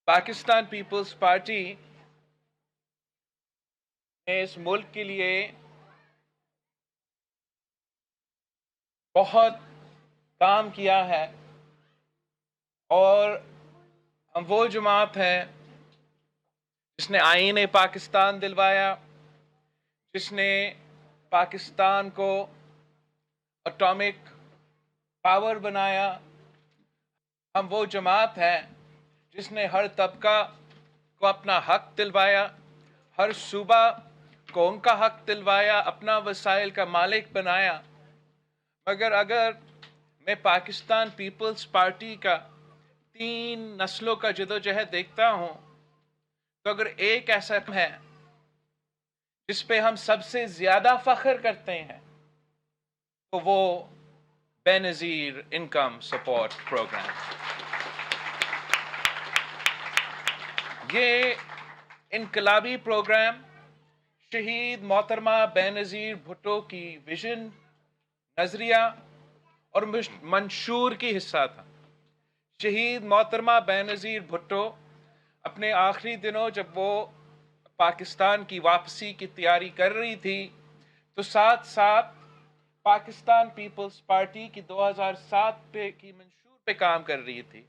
Pakistan Peoples party نے اس ملک کے لیے بہت کام کیا ہے اور ہم وہ جماعت ہے جس نے آئین پاکستان دلوایا، جس نے پاکستان کو اٹامک پاور بنایا۔ ہم وہ جماعت ہے جس نے ہر طبقہ کو اپنا حق دلوایا، ہر صوبہ کو ان کا حق دلوایا، اپنا وسائل کا مالک بنایا۔ مگر اگر میں پاکستان پیپلز پارٹی کا 3 نسلوں کا جدوجہد دیکھتا ہوں تو اگر ایک ایسا ہے جس پہ ہم سب سے زیادہ فخر کرتے ہیں تو وہ بے نظیر انکم سپورٹ پروگرام۔ یہ انقلابی پروگرام شہید محترمہ بے نظیر بھٹو کی ویژن، نظریہ اور منشور کی حصہ تھا۔ شہید محترمہ بے نظیر بھٹو اپنے آخری دنوں جب وہ پاکستان کی واپسی کی تیاری کر رہی تھی تو ساتھ ساتھ پاکستان پیپلز پارٹی کی 2007 کی منشور پہ کام کر رہی تھی،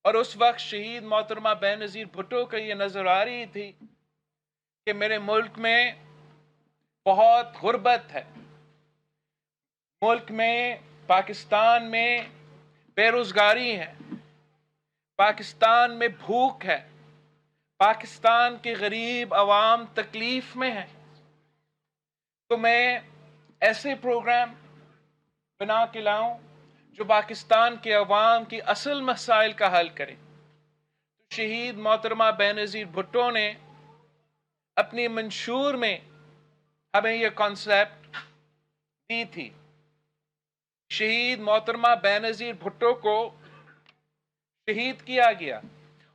اور اس وقت شہید محترمہ بے نظیر بھٹو کو یہ نظر آ رہی تھی کہ میرے ملک میں بہت غربت ہے، ملک میں پاکستان میں بے روزگاری ہے، پاکستان میں بھوک ہے، پاکستان کے غریب عوام تکلیف میں ہیں، تو میں ایسے پروگرام بنا کے لاؤں جو پاکستان کے عوام کی اصل مسائل کا حل کرے۔ تو شہید محترمہ بے نظیر بھٹو نے اپنی منشور میں ہمیں یہ کانسیپٹ دی تھی۔ شہید محترمہ بے نظیر بھٹو کو شہید کیا گیا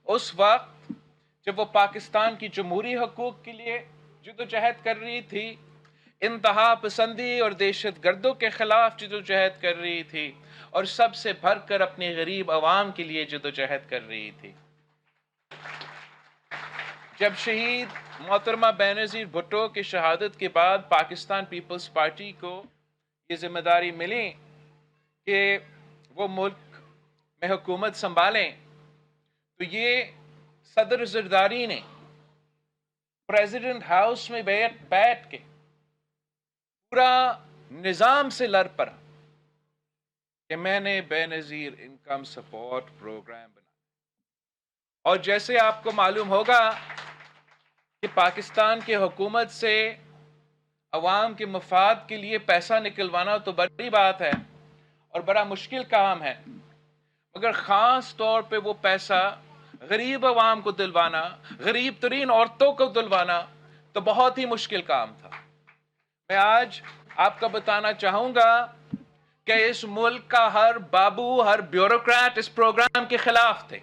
اس وقت جب وہ پاکستان کی جمہوری حقوق کے لیے جدوجہد کر رہی تھی، انتہا پسندی اور دہشت گردوں کے خلاف جدوجہد کر رہی تھی، اور سب سے بڑھ کر اپنے غریب عوام کے لیے جدوجہد کر رہی تھی۔ جب شہید محترمہ بے نظیر بھٹو کی شہادت کے بعد پاکستان پیپلز پارٹی کو یہ ذمہ داری ملی کہ وہ ملک میں حکومت سنبھالیں، تو یہ صدر زرداری نے پریزیڈنٹ ہاؤس میں بیٹھ کے پورا نظام سے لڑ پڑا کہ میں نے بے نظیر انکم سپورٹ پروگرام بنایا۔ اور جیسے آپ کو معلوم ہوگا کہ پاکستان کی حکومت سے عوام کے مفاد کے لیے پیسہ نکلوانا تو بڑی بات ہے اور بڑا مشکل کام ہے، مگر خاص طور پہ وہ پیسہ غریب عوام کو دلوانا، غریب ترین عورتوں کو دلوانا تو بہت ہی مشکل کام تھا۔ میں آج آپ کو بتانا چاہوں گا کہ اس ملک کا ہر بابو، ہر بیوروکریٹ اس پروگرام کے خلاف تھے۔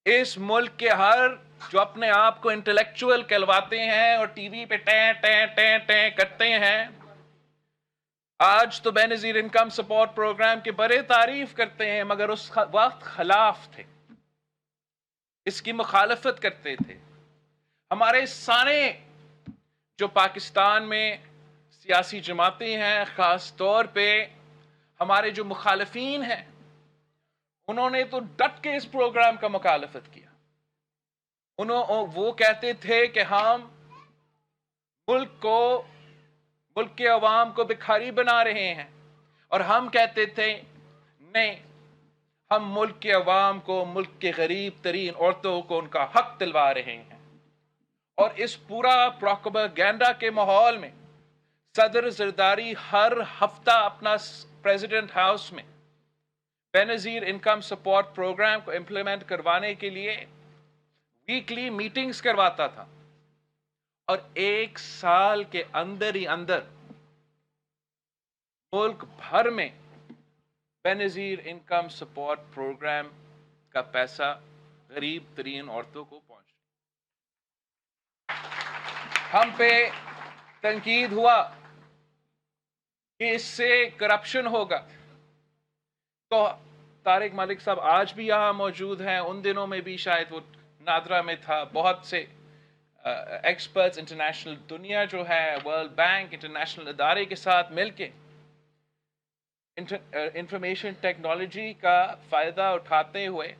اس ملک کے ہر جو اپنے آپ کو انٹلیکچوئل کہلواتے ہیں اور ٹی وی پہ ٹیں ٹیں ٹیں ٹیں کرتے ہیں، آج تو بے نظیر انکم سپورٹ پروگرام کی بڑے تعریف کرتے ہیں، مگر اس وقت خلاف تھے، اس کی مخالفت کرتے تھے۔ ہمارے سارے جو پاکستان میں سیاسی جماعتیں ہیں، خاص طور پہ ہمارے جو مخالفین ہیں، انہوں نے تو ڈٹ کے اس پروگرام کا مخالفت کیا۔ وہ کہتے تھے کہ ہم ملک کے عوام کو بھکاری بنا رہے ہیں، اور ہم کہتے تھے نہیں، ہم ملک کے عوام کو، ملک کے غریب ترین عورتوں کو ان کا حق دلوا رہے ہیں۔ اور اس پورا پروپیگنڈا کے ماحول میں صدر زرداری ہر ہفتہ اپنا پریزیڈنٹ ہاؤس میں بے نظیر انکم سپورٹ پروگرام کو امپلیمنٹ کروانے کے لیے ویکلی میٹنگز کرواتا تھا، اور 1 سال کے اندر ہی اندر ملک بھر میں بے نظیر انکم سپورٹ پروگرام کا پیسہ غریب ترین عورتوں کو پہنچ ہم پہ تنقید ہوا کہ اس سے کرپشن ہوگا، تو طارق ملک صاحب آج بھی یہاں موجود ہیں، ان دنوں میں بھی شاید وہ نادرا میں تھا. بہت سے ایکسپرٹس انٹرنیشنل دنیا جو ہے، ورلڈ بینک، انٹرنیشنل ادارے کے ساتھ مل کے انفارمیشن ٹیکنالوجی کا فائدہ اٹھاتے ہوئے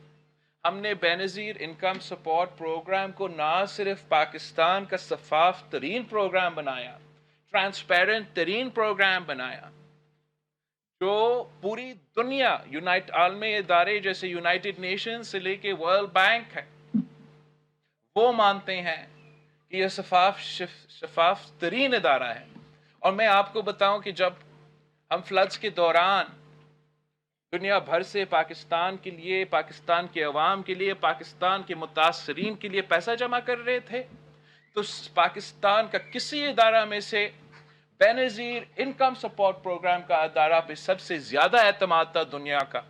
ہم نے بے نظیر انکم سپورٹ پروگرام کو نہ صرف پاکستان کا شفاف ترین پروگرام بنایا، ٹرانسپیرنٹ ترین پروگرام بنایا، جو پوری دنیا عالمی ادارے جیسے یونائٹڈ نیشن سے لے کے ورلڈ بینک ہے، وہ مانتے ہیں کہ یہ شفاف ترین ادارہ ہے. اور میں آپ کو بتاؤں کہ جب ہم فلڈز کے دوران دنیا بھر سے پاکستان کے لیے، پاکستان کے عوام کے لیے، پاکستان کے متاثرین کے لیے پیسہ جمع کر رہے تھے، تو پاکستان کا کسی ادارہ میں سے بے نظیر انکم سپورٹ پروگرام کا ادارہ پہ سب سے زیادہ اعتماد تھا دنیا کا.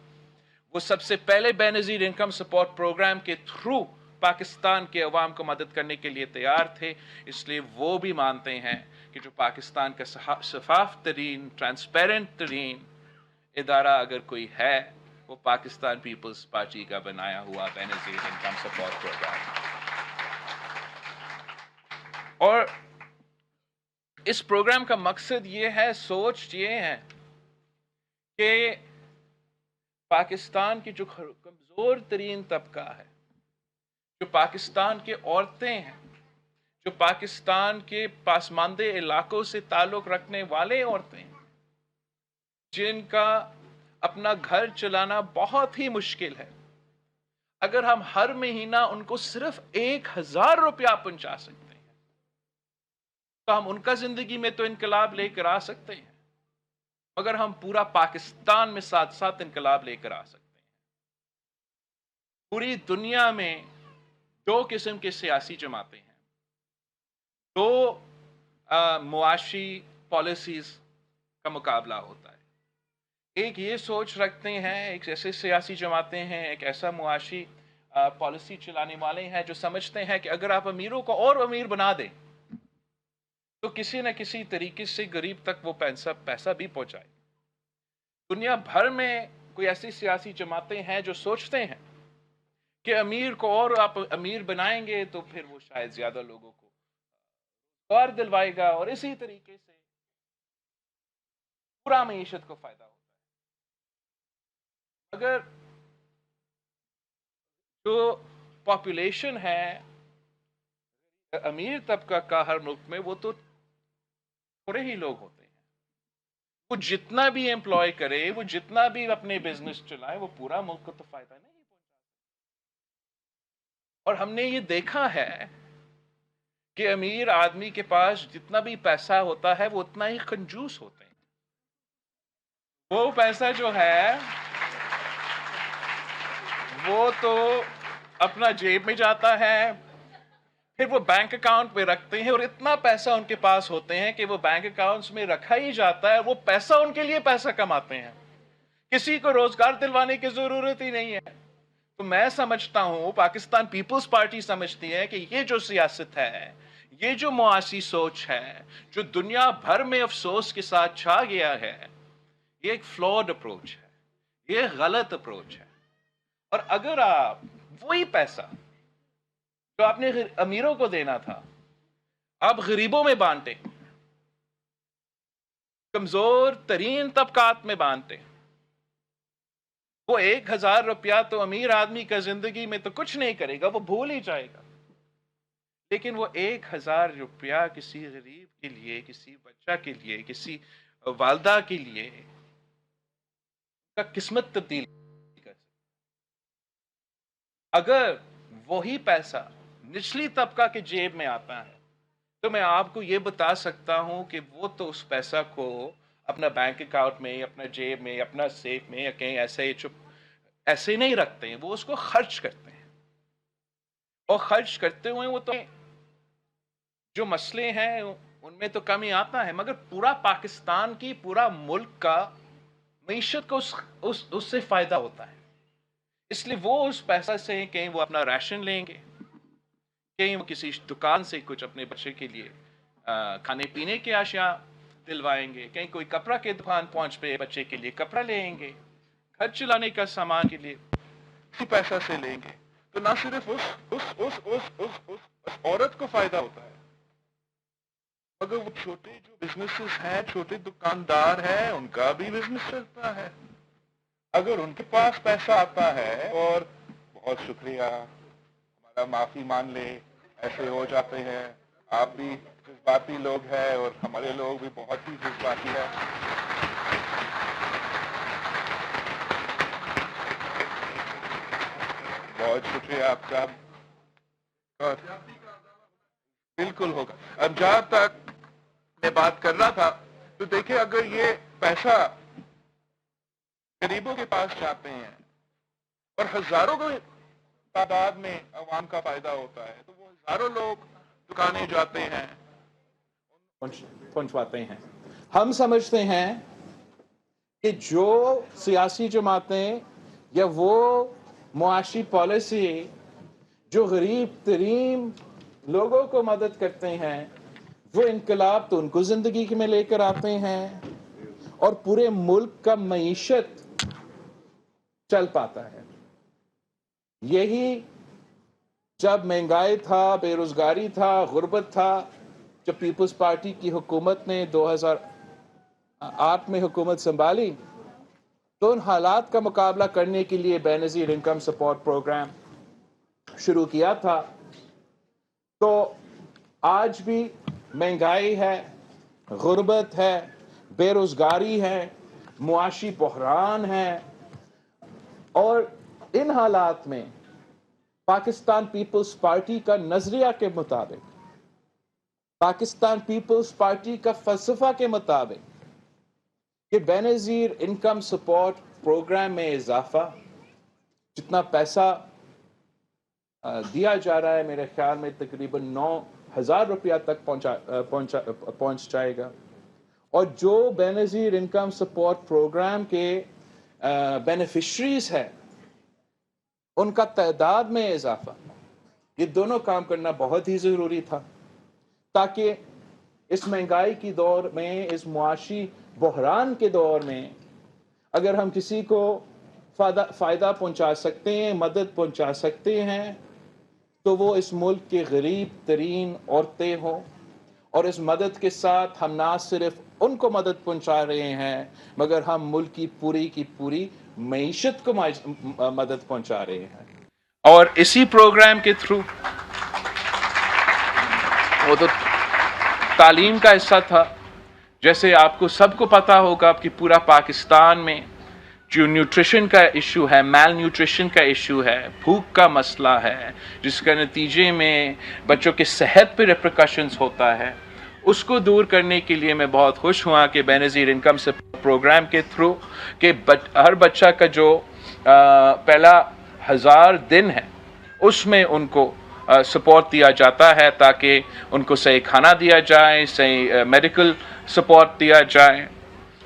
وہ سب سے پہلے بے نظیر انکم سپورٹ پروگرام کے تھرو پاکستان کے عوام کو مدد کرنے کے لیے تیار تھے. اس لیے وہ بھی مانتے ہیں کہ جو پاکستان کا شفاف ترین، ٹرانسپیرنٹ ترین ادارہ اگر کوئی ہے، وہ پاکستان پیپلز پارٹی کا بنایا ہوا بے نظیر انکم سپورٹ پروگرام. اور اس پروگرام کا مقصد یہ ہے، سوچ یہ ہے کہ پاکستان کی جو کمزور ترین طبقہ ہے، جو پاکستان کے عورتیں ہیں، جو پاکستان کے پسماندہ علاقوں سے تعلق رکھنے والے عورتیں ہیں، جن کا اپنا گھر چلانا بہت ہی مشکل ہے، اگر ہم ہر مہینہ ان کو صرف 1000 روپیہ پہنچا سکتے ہیں تو ہم ان کا زندگی میں تو انقلاب لے کر آ سکتے ہیں، مگر ہم پورا پاکستان میں ساتھ ساتھ انقلاب لے کر آ سکتے ہیں. پوری دنیا میں دو قسم کے سیاسی جماعتیں ہیں، دو معاشی پالیسیز کا مقابلہ ہوتا ہے. ایک یہ سوچ رکھتے ہیں، ایک ایسے سیاسی جماعتیں ہیں، ایک ایسا معاشی پالیسی چلانے والے ہیں جو سمجھتے ہیں کہ اگر آپ امیروں کو اور امیر بنا دیں تو کسی نہ کسی طریقے سے غریب تک وہ پیسہ بھی پہنچائے. دنیا بھر میں کوئی ایسی سیاسی جماعتیں ہیں جو سوچتے ہیں کہ امیر کو اور آپ امیر بنائیں گے تو پھر وہ شاید زیادہ لوگوں کو روزگار دلوائے گا، اور اسی طریقے سے پورا معیشت کو فائدہ ہوتا ہے. اگر جو پاپولیشن ہے امیر طبقہ کا ہر ملک میں، وہ تو تھوڑے ہی لوگ ہوتے ہیں. وہ جتنا بھی امپلائی کرے، وہ جتنا بھی اپنے بزنس چلائے، وہ پورا ملک کو تو فائدہ نہیں پہنچا. اور ہم نے یہ دیکھا ہے کہ امیر آدمی کے پاس جتنا بھی پیسہ ہوتا ہے وہ اتنا ہی کنجوس ہوتے ہیں. وہ پیسہ جو ہے وہ تو اپنا جیب میں جاتا ہے، پھر وہ بینک اکاؤنٹ میں رکھتے ہیں، اور اتنا پیسہ ان کے پاس ہوتے ہیں کہ وہ بینک اکاؤنٹس میں رکھا ہی جاتا ہے. وہ پیسہ ان کے لیے پیسہ کماتے ہیں، کسی کو روزگار دلوانے کی ضرورت ہی نہیں ہے. تو میں سمجھتا ہوں، پاکستان پیپلز پارٹی سمجھتی ہے کہ یہ جو سیاست ہے، یہ جو معاشی سوچ ہے، جو دنیا بھر میں افسوس کے ساتھ چھا گیا ہے، یہ ایک فلاڈ اپروچ ہے، یہ غلط اپروچ ہے. اور اگر آپ وہی پیسہ جو آپ نے امیروں کو دینا تھا آپ غریبوں میں بانٹیں، کمزور ترین طبقات میں بانٹیں، وہ 1000 روپیہ تو امیر آدمی کا زندگی میں تو کچھ نہیں کرے گا، وہ بھول ہی جائے گا. لیکن وہ 1000 روپیہ کسی غریب کے لیے، کسی بچہ کے لیے، کسی والدہ کے لیے کا قسمت تبدیل کر سکتا. اگر وہی پیسہ نچلی طبقہ کے جیب میں آتا ہے تو میں آپ کو یہ بتا سکتا ہوں کہ وہ تو اس پیسہ کو اپنا بینک اکاؤنٹ میں، اپنا جیب میں، اپنا سیف میں یا کہیں ایسے نہیں رکھتے ہیں، وہ اس کو خرچ کرتے ہیں. اور خرچ کرتے ہوئے وہ تو جو مسئلے ہیں ان میں تو کمی آتا ہے، مگر پورا پاکستان کی، پورا ملک کا معیشت کو اس سے فائدہ ہوتا ہے. اس لیے وہ اس پیسہ سے کہیں وہ اپنا راشن لیں گے، کہیں وہ کسی دکان سے کچھ اپنے بچے کے لیے کھانے پینے کے اشیاء دلوائیں گے، کہیں کوئی کپڑا کے دکان پہنچ پہ بچے کے لیے کپڑا لیں گے، گھر چلانے کا سامان کے لیے اسی پیسہ سے لیں گے تو نہ صرف اس عورت کو فائدہ ہوتا ہے مگر وہ چھوٹے جو بزنسز ہیں چھوٹے دکاندار ہیں ان کا بھی بزنس چلتا ہے اگر ان کے پاس پیسہ آتا ہے اور بہت شکریہ ہمارا معافی مان لے ایسے ہو جاتے ہیں آپ بھی جذباتی لوگ ہیں اور ہمارے لوگ بھی بہت ہی جذباتی ہیں بہت شکریہ آپ کا اور بالکل ہوگا اب جہاں تک میں بات کر رہا تھا تو دیکھیں اگر یہ پیسہ غریبوں کے پاس جاتے ہیں اور ہزاروں کو تعداد میں عوام کا فائدہ ہوتا ہے تو وہ ہزاروں لوگ دکانیں جاتے ہیں پہنچواتے ہیں. ہم سمجھتے ہیں کہ جو سیاسی جماعتیں یا وہ معاشی پالیسی جو غریب ترین لوگوں کو مدد کرتے ہیں وہ انقلاب تو ان کو زندگی میں لے کر آتے ہیں اور پورے ملک کا معیشت چل پاتا ہے. یہی جب مہنگائی تھا بے روزگاری تھا غربت تھا جب پیپلز پارٹی کی حکومت نے 2008 میں حکومت سنبھالی تو ان حالات کا مقابلہ کرنے کے لیے بے نظیر انکم سپورٹ پروگرام شروع کیا تھا. تو آج بھی مہنگائی ہے غربت ہے بے روزگاری ہے معاشی بحران ہے اور ان حالات میں پاکستان پیپلز پارٹی کا نظریہ کے مطابق پاکستان پیپلز پارٹی کا فلسفہ کے مطابق کہ بے نظیر انکم سپورٹ پروگرام میں اضافہ جتنا پیسہ دیا جا رہا ہے میرے خیال میں تقریباً 9,000 روپیہ تک پہنچ جائے گا اور جو بے نظیر انکم سپورٹ پروگرام کے بینیفیشریز ہیں ان کا تعداد میں اضافہ یہ دونوں کام کرنا بہت ہی ضروری تھا تاکہ اس مہنگائی کی دور میں اس معاشی بحران کے دور میں اگر ہم کسی کو فائدہ پہنچا سکتے ہیں مدد پہنچا سکتے ہیں تو وہ اس ملک کے غریب ترین عورتیں ہوں اور اس مدد کے ساتھ ہم نہ صرف ان کو مدد پہنچا رہے ہیں مگر ہم ملک کی پوری معیشت کو مدد پہنچا رہے ہیں. اور اسی پروگرام کے تھرو وہ تو تعلیم کا حصہ تھا جیسے آپ کو سب کو پتا ہوگا کہ پورا پاکستان میں جو نیوٹریشن کا ایشو ہے میل نیوٹریشن کا ایشو ہے بھوک کا مسئلہ ہے جس کا نتیجے میں بچوں کے صحت پہ ریپریکاشنز ہوتا ہے اس کو دور کرنے کے لیے میں بہت خوش ہوا کہ بے نظیر انکم سپورٹ پروگرام کے تھرو کہ ہر بچہ کا جو پہلا 1000 دن ہے اس میں ان کو سپورٹ دیا جاتا ہے تاکہ ان کو صحیح کھانا دیا جائے صحیح میڈیکل سپورٹ دیا جائے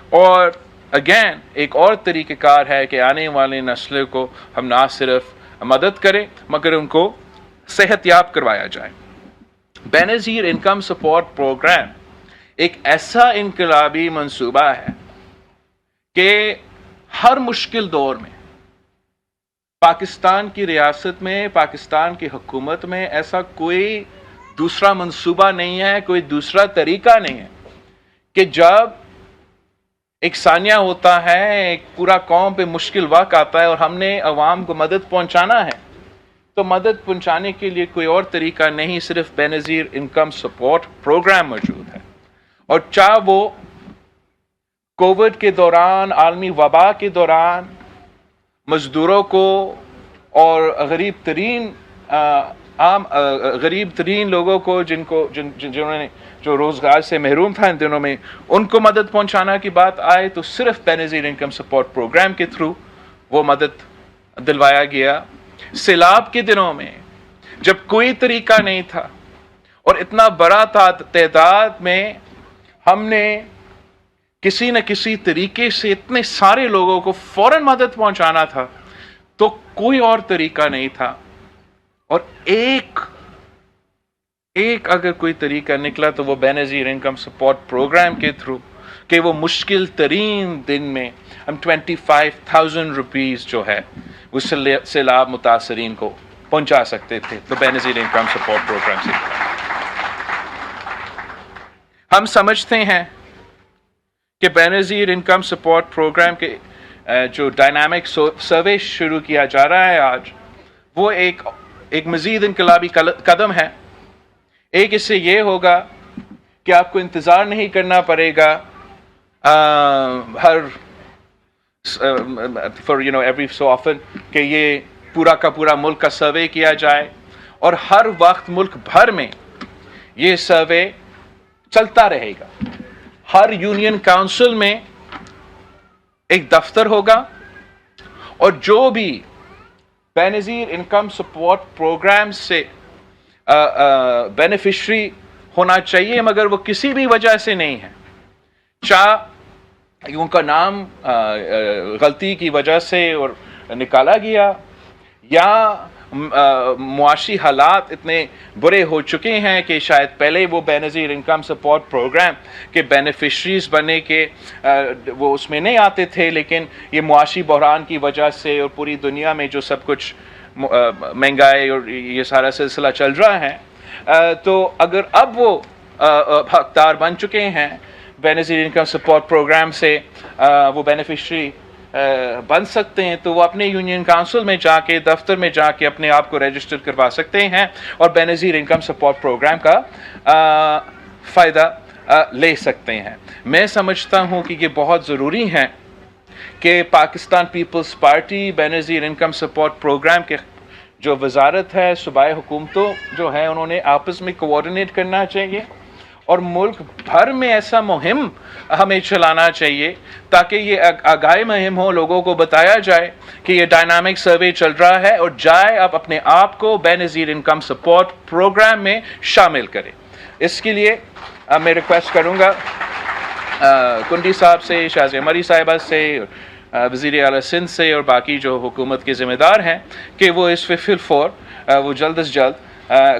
اور اگین ایک اور طریقہ کار ہے کہ آنے والے نسل کو ہم نہ صرف مدد کریں مگر ان کو صحت یاب کروایا جائے. بے نظیر انکم سپورٹ پروگرام ایک ایسا انقلابی منصوبہ ہے کہ ہر مشکل دور میں پاکستان کی ریاست میں پاکستان کی حکومت میں ایسا کوئی دوسرا منصوبہ نہیں ہے کوئی دوسرا طریقہ نہیں ہے کہ جب ایک ثانیہ ہوتا ہے ایک پورا قوم پہ مشکل وقت آتا ہے اور ہم نے عوام کو مدد پہنچانا ہے تو مدد پہنچانے کے لیے کوئی اور طریقہ نہیں صرف بے نظیر انکم سپورٹ پروگرام موجود ہے. اور چاہے وہ کووڈ کے دوران عالمی وبا کے دوران مزدوروں کو اور غریب ترین لوگوں کو جنہوں نے جو روزگار سے محروم تھا ان دنوں میں ان کو مدد پہنچانا کی بات آئے تو صرف بے نظیر انکم سپورٹ پروگرام کے تھرو وہ مدد دلوایا گیا. سیلاب کے دنوں میں جب کوئی طریقہ نہیں تھا اور اتنا بڑا تعداد میں ہم نے کسی نہ کسی طریقے سے اتنے سارے لوگوں کو فوراً مدد پہنچانا تھا تو کوئی اور طریقہ نہیں تھا اور ایک اگر کوئی طریقہ نکلا تو وہ بے نظیر انکم سپورٹ پروگرام کے تھرو کہ وہ مشکل ترین دن میں ہم 25,000 روپیز جو ہے وہ سیلاب متاثرین کو پہنچا سکتے تھے تو بے نظیر انکم سپورٹ پروگرام سے. ہم سمجھتے ہیں کہ بے نظیر انکم سپورٹ پروگرام کے جو ڈائنامک سروے شروع کیا جا رہا ہے آج، وہ ایک مزید انقلابی قدم ہے. ایک اس سے یہ ہوگا کہ آپ کو انتظار نہیں کرنا پڑے گا ہر ایوری سو آفن کہ یہ پورا کا پورا ملک کا سروے کیا جائے، اور ہر وقت ملک بھر میں یہ سروے چلتا رہے گا. ہر یونین کاؤنسل میں ایک دفتر ہوگا، اور جو بھی بے نظیر انکم سپورٹ پروگرام سے بینیفیشری ہونا چاہیے مگر وہ کسی بھی وجہ سے نہیں ہے، چاہے ان کا نام غلطی کی وجہ سے اور نکالا گیا، یا معاشی حالات اتنے برے ہو چکے ہیں کہ شاید پہلے وہ بے نظیر انکم سپورٹ پروگرام کے بینیفیشریز بنے کے وہ اس میں نہیں آتے تھے، لیکن یہ معاشی بحران کی وجہ سے اور پوری دنیا میں جو سب کچھ مہنگائی اور یہ سارا سلسلہ چل رہا ہے، تو اگر اب وہ حقدار بن چکے ہیں بے نظیر انکم سپورٹ پروگرام سے، وہ بینیفیشری بن سکتے ہیں، تو وہ اپنے یونین کاؤنسل میں جا کے، دفتر میں جا کے اپنے آپ کو رجسٹر کروا سکتے ہیں اور بے نظیر انکم سپورٹ پروگرام کا فائدہ لے سکتے ہیں. میں سمجھتا ہوں کہ یہ بہت ضروری ہے کہ پاکستان پیپلز پارٹی بے نظیر انکم سپورٹ پروگرام کے جو وزارت ہے، صوبائی حکومتوں جو ہیں، انہوں نے آپس میں کوآرڈینیٹ کرنا چاہیے اور ملک بھر میں ایسا مہم ہمیں چلانا چاہیے تاکہ یہ آگاہی مہم ہو، لوگوں کو بتایا جائے کہ یہ ڈائنامک سروے چل رہا ہے اور جائے آپ اپنے آپ کو بے نظیر انکم سپورٹ پروگرام میں شامل کریں. اس کے لیے میں ریکویسٹ کروں گا کنڈی صاحب سے، شازیہ مری صاحبہ سے، وزیر اعلیٰ سندھ سے اور باقی جو حکومت کے ذمہ دار ہیں کہ وہ اس فی الفور وہ جلد از جلد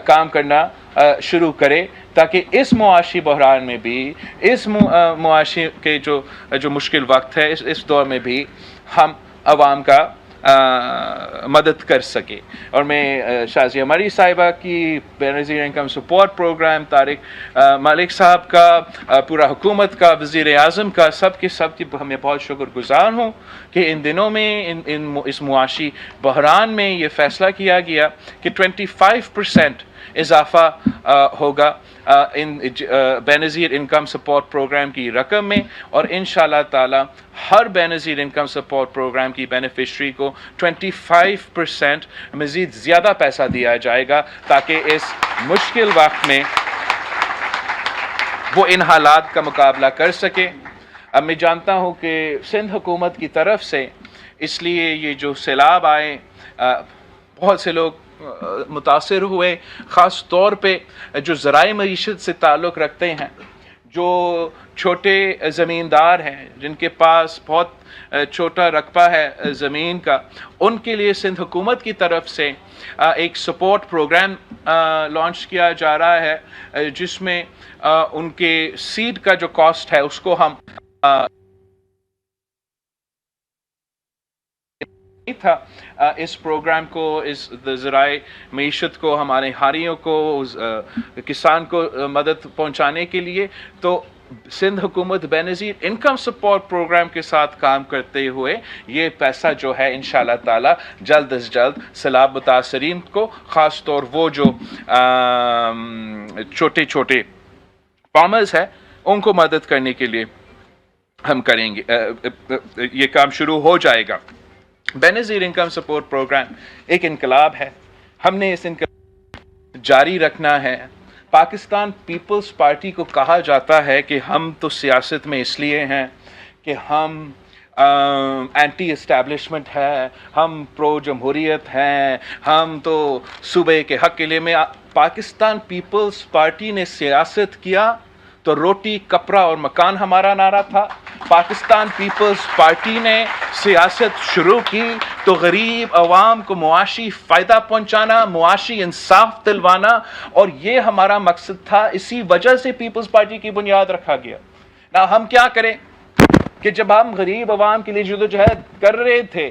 کام کرنا شروع کرے تاکہ اس معاشی بحران میں بھی، اس معاشی کے جو مشکل وقت ہے، اس دور میں بھی ہم عوام کا مدد کر سکے. اور میں شازیہ مری صاحبہ کی، بے نظیر انکم سپورٹ پروگرام، طارق ملک صاحب کا، پورا حکومت کا، وزیر اعظم کا، سب کی ہمیں بہت شکر گزار ہوں کہ ان دنوں میں اس معاشی بحران میں یہ فیصلہ کیا گیا کہ 25% اضافہ ہوگا بے نظیر انکم سپورٹ پروگرام کی رقم میں، اور انشاءاللہ تعالی ہر بے نظیر انکم سپورٹ پروگرام کی بینیفیشری کو 25% مزید زیادہ پیسہ دیا جائے گا تاکہ اس مشکل وقت میں وہ ان حالات کا مقابلہ کر سکے. اب میں جانتا ہوں کہ سندھ حکومت کی طرف سے اس لیے یہ جو سیلاب آئے بہت سے لوگ متاثر ہوئے، خاص طور پہ جو ذرائع معیشت سے تعلق رکھتے ہیں، جو چھوٹے زمیندار ہیں، جن کے پاس بہت چھوٹا رقبہ ہے زمین کا، ان کے لیے سندھ حکومت کی طرف سے ایک سپورٹ پروگرام لانچ کیا جا رہا ہے جس میں ان کے سیڈ کا جو کاسٹ ہے اس کو ہم تھا اس پروگرام کو، اس ذرائع معیشت کو، ہمارے ہاریوں کو، کسان کو مدد پہنچانے کے لیے، تو سندھ حکومت بے نظیر انکم سپورٹ پروگرام کے ساتھ کام کرتے ہوئے یہ پیسہ جو ہے انشاءاللہ تعالی جلد از جلد سیلاب متاثرین کو، خاص طور وہ جو چھوٹے چھوٹے فارمرز ہیں، ان کو مدد کرنے کے لیے ہم کریں گے. یہ کام شروع ہو جائے گا. بے نظیر انکم سپورٹ پروگرام ایک انقلاب ہے، ہم نے اس انقلاب جاری رکھنا ہے. پاکستان پیپلز پارٹی کو کہا جاتا ہے کہ ہم تو سیاست میں اس لیے ہیں کہ ہم اینٹی اسٹیبلشمنٹ ہے، ہم پرو جمہوریت ہیں، ہم تو صوبے کے حق کے لیے. میں پاکستان پیپلز پارٹی نے سیاست کیا تو روٹی کپڑا اور مکان ہمارا نعرہ تھا. پاکستان پیپلز پارٹی نے سیاست شروع کی تو غریب عوام کو معاشی فائدہ پہنچانا، معاشی انصاف دلوانا، اور یہ ہمارا مقصد تھا. اسی وجہ سے پیپلز پارٹی کی بنیاد رکھا گیا. ہم کیا کریں کہ جب ہم غریب عوام کے لیے جدوجہد کر رہے تھے،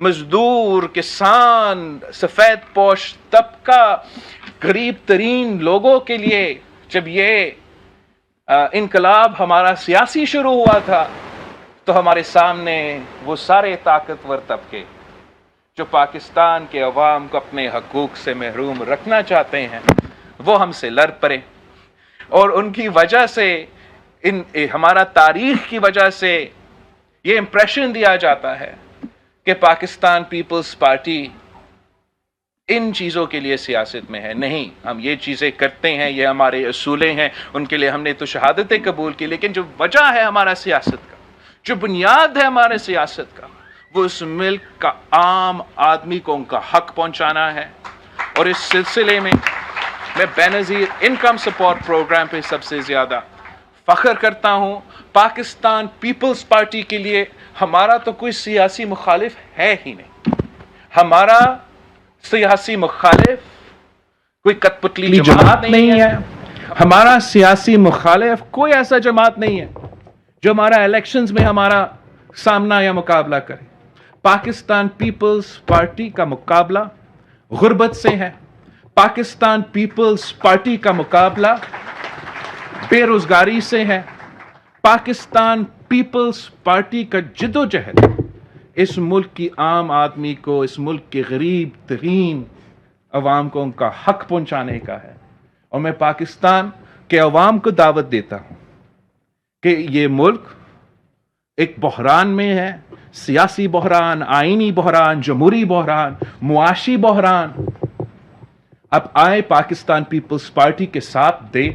مزدور، کسان، سفید پوش طبقہ، غریب ترین لوگوں کے لیے جب یہ انقلاب ہمارا سیاسی شروع ہوا تھا، تو ہمارے سامنے وہ سارے طاقتور طبقے جو پاکستان کے عوام کو اپنے حقوق سے محروم رکھنا چاہتے ہیں، وہ ہم سے لڑ پڑے، اور ان کی وجہ سے ہمارا تاریخ کی وجہ سے یہ امپریشن دیا جاتا ہے کہ پاکستان پیپلز پارٹی ان چیزوں کے لیے سیاست میں ہے۔ نہیں، ہم یہ چیزیں کرتے ہیں، یہ ہمارے اصولیں ہیں، ان کے لیے ہم نے تو شہادتیں قبول کی، لیکن جو وجہ ہے ہمارا سیاست کا، جو بنیاد ہے ہمارے سیاست کا، وہ اس ملک کا عام آدمی کو ان کا حق پہنچانا ہے۔ اور اس سلسلے میں میں بے نظیر انکم سپورٹ پروگرام پہ سب سے زیادہ فخر کرتا ہوں۔ پاکستان پیپلز پارٹی کے لیے ہمارا تو کوئی سیاسی مخالف ہے ہی نہیں۔ ہمارا سیاسی مخالف کوئی کٹ پتلی جماعت نہیں ہے، ہمارا سیاسی مخالف کوئی ایسا جماعت نہیں ہے جو ہمارا الیکشنز میں ہمارا سامنا یا مقابلہ کرے۔ پاکستان پیپلز پارٹی کا مقابلہ غربت سے ہے، پاکستان پیپلز پارٹی کا مقابلہ بے روزگاری سے ہے، پاکستان پیپلز پارٹی کا جدوجہد اس ملک کی عام آدمی کو، اس ملک کے غریب ترین عوام کو ان کا حق پہنچانے کا ہے۔ اور میں پاکستان کے عوام کو دعوت دیتا ہوں کہ یہ ملک ایک بحران میں ہے، سیاسی بحران، آئینی بحران، جمہوری بحران، معاشی بحران۔ اب آئے پاکستان پیپلز پارٹی کے ساتھ دیں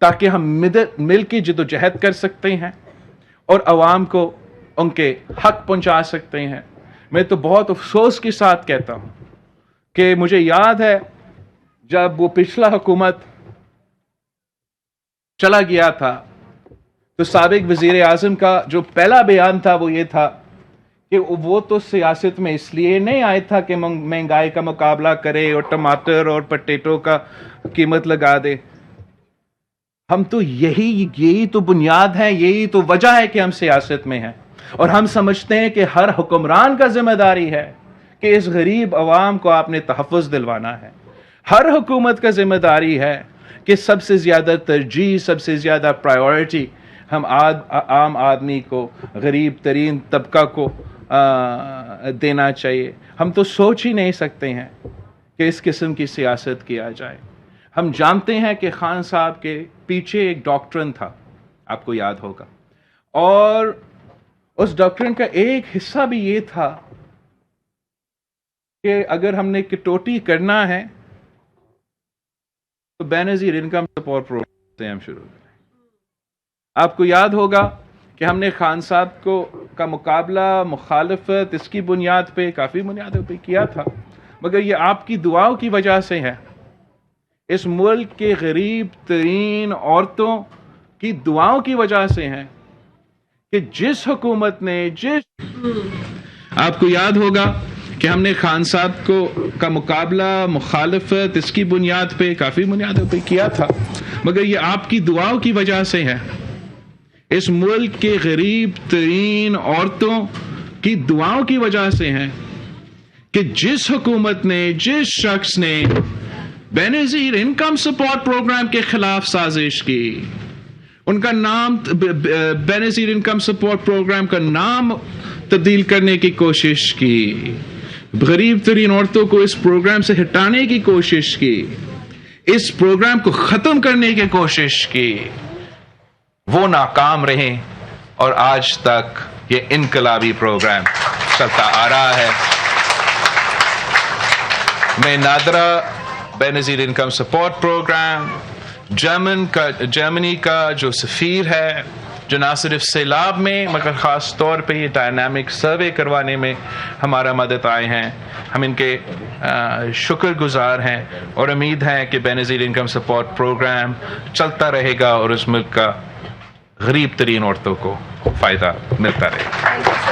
تاکہ ہم مل کے جدوجہد کر سکتے ہیں اور عوام کو ان کے حق پہنچا سکتے ہیں۔ میں تو بہت افسوس کے ساتھ کہتا ہوں کہ مجھے یاد ہے جب وہ پچھلا حکومت چلا گیا تھا تو سابق وزیر اعظم کا جو پہلا بیان تھا وہ یہ تھا کہ وہ تو سیاست میں اس لیے نہیں آیا تھا کہ مہنگائی کا مقابلہ کرے اور ٹماٹر اور پٹیٹو کا قیمت لگا دے۔ ہم تو یہی تو بنیاد ہے، یہی تو وجہ ہے کہ ہم سیاست میں ہیں، اور ہم سمجھتے ہیں کہ ہر حکمران کا ذمہ داری ہے کہ اس غریب عوام کو آپ نے تحفظ دلوانا ہے۔ ہر حکومت کا ذمہ داری ہے کہ سب سے زیادہ ترجیح، سب سے زیادہ پرائیورٹی ہم عام آدمی کو، غریب ترین طبقہ کو دینا چاہیے۔ ہم تو سوچ ہی نہیں سکتے ہیں کہ اس قسم کی سیاست کیا جائے۔ ہم جانتے ہیں کہ خان صاحب کے پیچھے ایک ڈاکٹرن تھا، آپ کو یاد ہوگا، اور اس ڈاکٹرن کا ایک حصہ بھی یہ تھا کہ اگر ہم نے کٹوتی کرنا ہے تو بے نظیر انکم سپورٹ پروگرام سے ہم شروع کریں۔ آپ کو یاد ہوگا کہ ہم نے خان صاحب کا مقابلہ، مخالفت اس کی بنیاد پہ، کافی بنیادوں پہ کیا تھا، مگر یہ آپ کی دعاؤں کی وجہ سے ہے، اس ملک کے غریب ترین عورتوں کی دعاؤں کی وجہ سے ہے کہ جس حکومت نے آپ کو یاد ہوگا کہ ہم نے خان صاحب کا مقابلہ، مخالفت اس کی بنیاد پہ، کافی بنیادوں پہ کیا تھا، مگر یہ آپ کی دعاؤں کی وجہ سے ہے، اس ملک کے غریب ترین عورتوں کی دعاؤں کی وجہ سے ہے کہ جس حکومت نے، جس شخص نے بے نظیر انکم سپورٹ پروگرام کے خلاف سازش کی، ان کا نام بے نظیر انکم سپورٹ پروگرام کا نام تبدیل کرنے کی کوشش کی، غریب ترین عورتوں کو اس پروگرام سے ہٹانے کی کوشش کی، اس پروگرام کو ختم کرنے کی کوشش کی، وہ ناکام رہے، اور آج تک یہ انقلابی پروگرام چلتا آ رہا ہے۔ میں نادرہ بے نظیر انکم سپورٹ پروگرام جرمنی کا جو سفیر ہے، جو نہ صرف سیلاب میں مگر خاص طور پہ یہ ڈائنامک سروے کروانے میں ہمارا مدد آئے ہیں، ہم ان کے شکر گزار ہیں، اور امید ہے کہ بے نظیر انکم سپورٹ پروگرام چلتا رہے گا اور اس ملک کا غریب ترین عورتوں کو فائدہ ملتا رہے گا۔